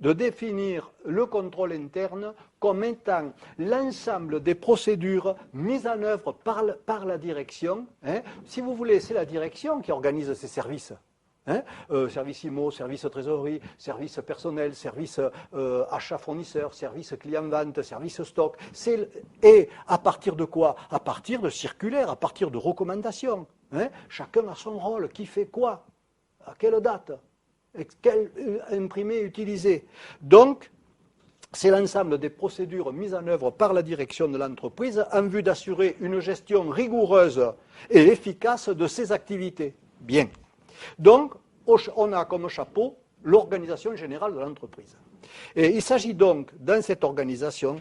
de définir le contrôle interne comme étant l'ensemble des procédures mises en œuvre par la direction. Si vous voulez, c'est la direction qui organise ces services. Service IMO, service trésorerie, service personnel, service achat fournisseur, service client-vente, service stock. Et à partir de quoi? À partir de circulaires, à partir de recommandations. Chacun a son rôle, qui fait quoi? À quelle date? Quel imprimé utiliser? Donc, c'est l'ensemble des procédures mises en œuvre par la direction de l'entreprise en vue d'assurer une gestion rigoureuse et efficace de ses activités. Bien. Donc, on a comme chapeau l'organisation générale de l'entreprise. Et il s'agit donc, dans cette organisation,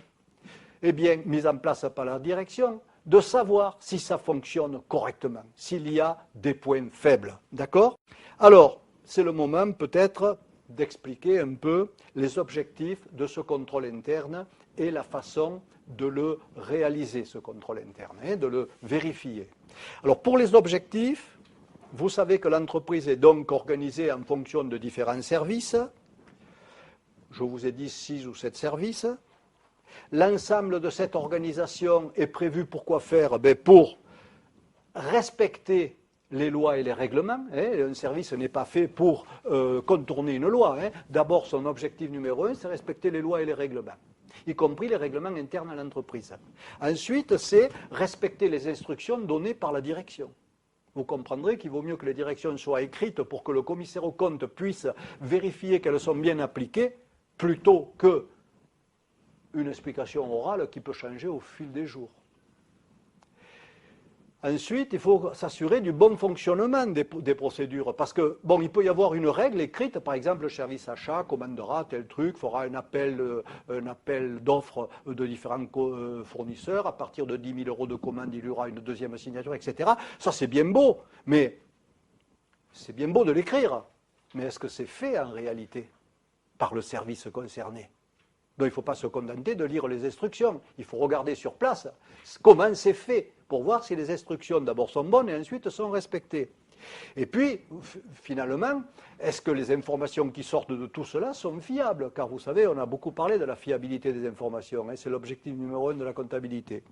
mise en place par la direction, de savoir si ça fonctionne correctement, s'il y a des points faibles. D'accord? Alors, c'est le moment peut-être d'expliquer un peu les objectifs de ce contrôle interne et la façon de le réaliser, ce contrôle interne, de le vérifier. Alors, pour les objectifs, vous savez que l'entreprise est donc organisée en fonction de différents services. Je vous ai dit 6 ou 7 services. L'ensemble de cette organisation est prévu pour quoi faire? Pour respecter les lois et les règlements. Un service n'est pas fait pour contourner une loi. D'abord, son objectif numéro 1, c'est respecter les lois et les règlements, y compris les règlements internes à l'entreprise. Ensuite, c'est respecter les instructions données par la direction. Vous comprendrez qu'il vaut mieux que les directions soient écrites pour que le commissaire aux comptes puisse vérifier qu'elles sont bien appliquées, plutôt qu'une explication orale qui peut changer au fil des jours. Ensuite, il faut s'assurer du bon fonctionnement des procédures, parce que, bon, il peut y avoir une règle écrite, par exemple, le service achat commandera tel truc, fera un appel d'offres de différents fournisseurs, à partir de 10 000 € de commande, il y aura une deuxième signature, etc. Ça, c'est bien beau, mais c'est bien beau de l'écrire, mais est-ce que c'est fait en réalité par le service concerné? Donc il ne faut pas se contenter de lire les instructions, il faut regarder sur place comment c'est fait, pour voir si les instructions d'abord sont bonnes et ensuite sont respectées. Et puis, finalement, est-ce que les informations qui sortent de tout cela sont fiables? Car vous savez, on a beaucoup parlé de la fiabilité des informations, c'est l'objectif numéro 1 de la comptabilité.